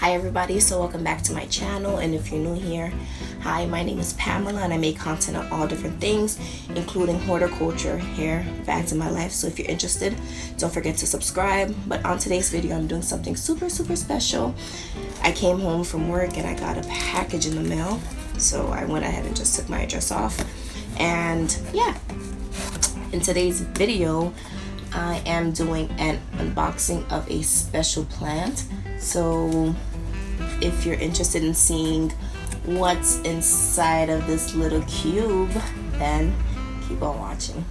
Hi everybody, so welcome back to my channel, and if you're new here, hi, my name is Pamela and I make content on all different things, including horticulture, hair, fads in my life. So if you're interested, don't forget to subscribe. But on today's video, I'm doing something super special. I came home from work and I got a package in the mail, so I went ahead and just took my address off. And yeah, in today's video I am doing an unboxing of a special plant. So if you're interested in seeing what's inside of this little cube, then keep on watching.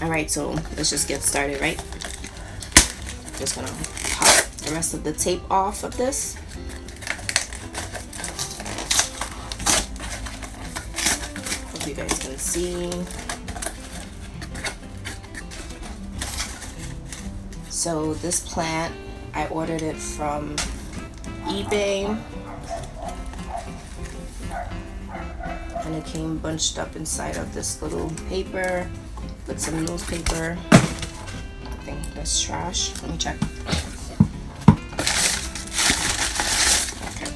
Alright, so let's just get started, right? Just gonna pop the rest of the tape off of this. Hope you guys can see. So this plant, I ordered it from eBay, and it came bunched up inside of this little paper with some newspaper. I think that's trash. Let me check. Okay.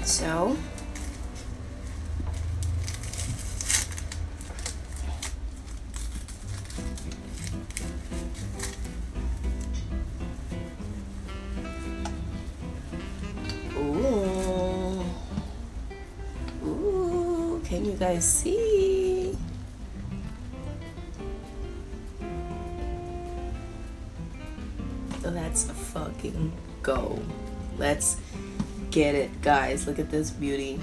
So can you guys see? Let's fucking go. Let's get it, guys. Look at this beauty.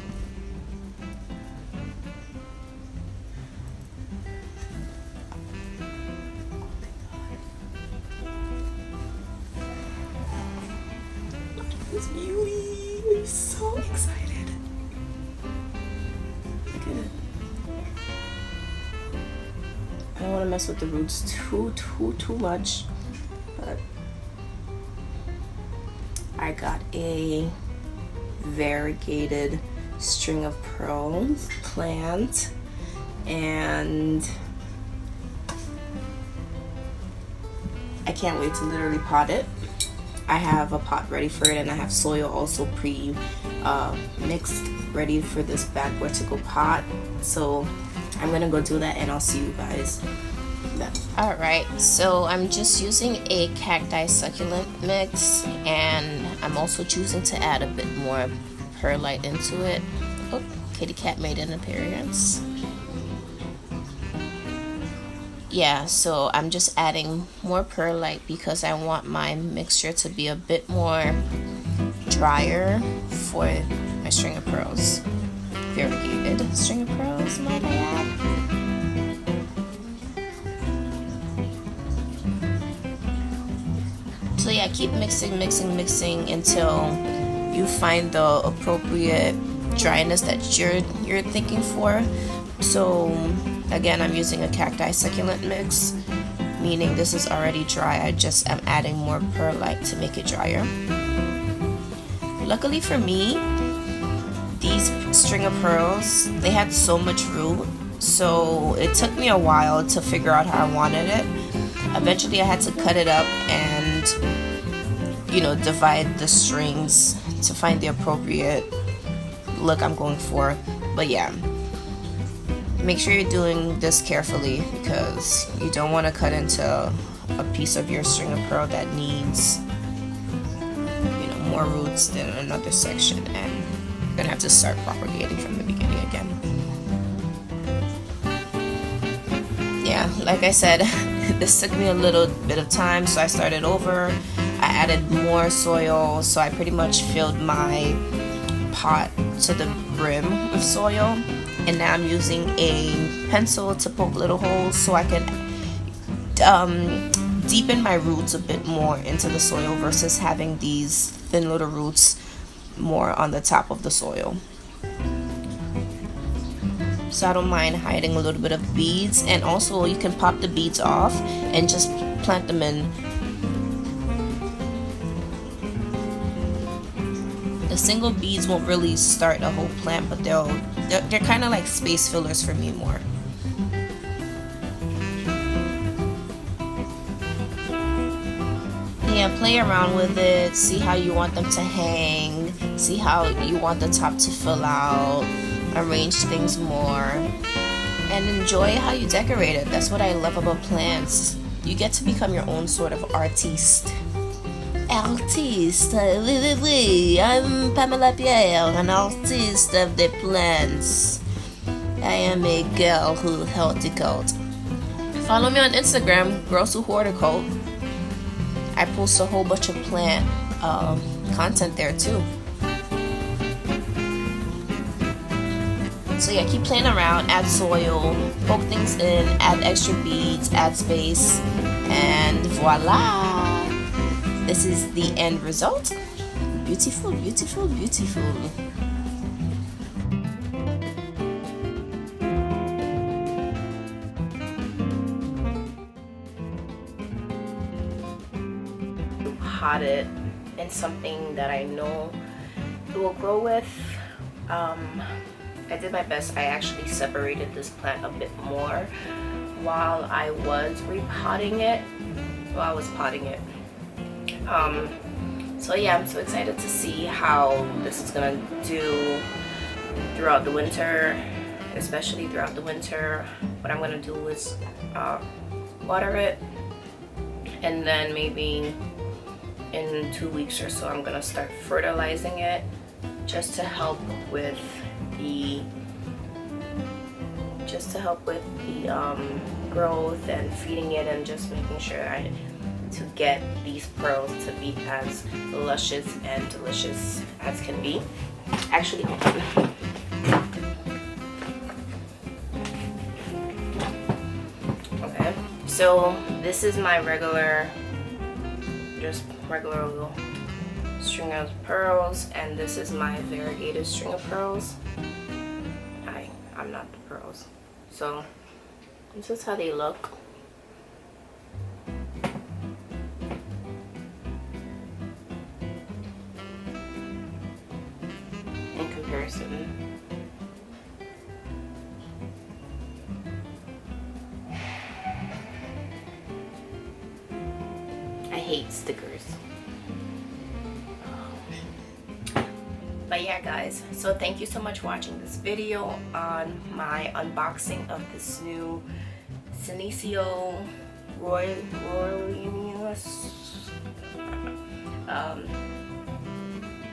Look at this beauty. I'm so excited. I don't want to mess with the roots too much, but I got a variegated string of pearls plant, and I can't wait to literally pot it. I have a pot ready for it, and I have soil also mixed ready for this back vertical pot. So I'm gonna go do that and I'll see you guys then. Alright, so I'm just using a cacti succulent mix, and I'm also choosing to add a bit more perlite into it. Oh, kitty cat made an appearance. Yeah, so I'm just adding more perlite because I want my mixture to be a bit more drier for my string of pearls. Variegated string of pearls, might I add. So yeah, keep mixing until you find the appropriate dryness that you're thinking for. So again, I'm using a cacti succulent mix, meaning this is already dry. I just am adding more perlite to make it drier. Luckily for me, these string of pearls, they had so much root, so it took me a while to figure out how I wanted it. Eventually I had to cut it up and, you know, divide the strings to find the appropriate look I'm going for. But yeah, make sure you're doing this carefully because you don't want to cut into a piece of your string of pearl that needs, you know, more roots than another section, and you're gonna have to start propagating from the beginning again. Yeah, like I said, this took me a little bit of time, so I started over. I added more soil, so I pretty much filled my pot to the brim with soil, and now I'm using a pencil to poke little holes so I can deepen my roots a bit more into the soil versus having these thin little roots more on the top of the soil. So I don't mind hiding a little bit of beads, and also you can pop the beads off and just plant them in the single beads won't really start a whole plant, but they're kind of like space fillers for me more. Yeah, play around with it, see how you want them to hang, see how you want the top to fill out, arrange things more, and enjoy how you decorate it. That's what I love about plants. You get to become your own sort of artiste. Artiste, I'm Pamela Pierre, an artiste of the plants. I am a girl who horticulture. Follow me on Instagram, Girls Who Horticulture. I post a whole bunch of plant content there too. So yeah, keep playing around, add soil, poke things in, add extra beads, add space, and voila! This is the end result. Beautiful, beautiful, beautiful. Pot it in something that I know it will grow with. I did my best. I actually separated this plant a bit more while I was repotting it. While I was potting it. So yeah, I'm so excited to see how this is gonna do throughout the winter, especially throughout the winter. What I'm gonna do is water it, and then maybe in 2 weeks or so I'm gonna start fertilizing it, just to help with the growth and feeding it, and just making sure to get these pearls to be as luscious and delicious as can be. Actually, hold on. Okay, so this is my regular little string of pearls, and this is my variegated string of pearls. I'm not the pearls. So this is how they look. In comparison. I hate stickers. But yeah guys, so thank you so much for watching this video on my unboxing of this new Senecio Rowleyanus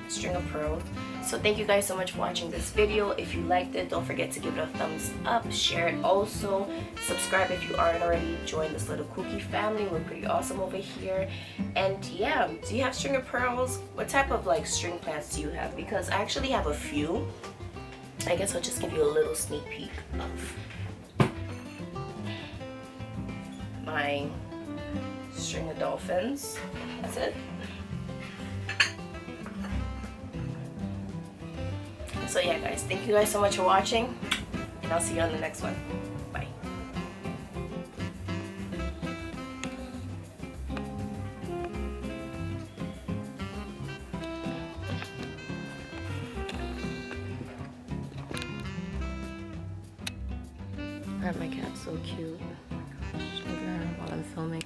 string of pearls. So thank you guys so much for watching this video. If you liked it, don't forget to give it a thumbs up, share it also, subscribe if you aren't already, join this little cookie family. We're pretty awesome over here. And yeah, do you have string of pearls? What type of like string plants do you have? Because I actually have a few. I guess I'll just give you a little sneak peek of my string of dolphins. That's it. So yeah guys, thank you guys so much for watching, and I'll see you on the next one. Bye. Aren't my cats so cute? Oh my gosh, look at her while I'm filming.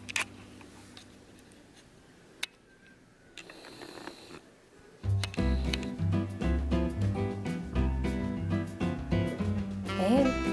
Hey.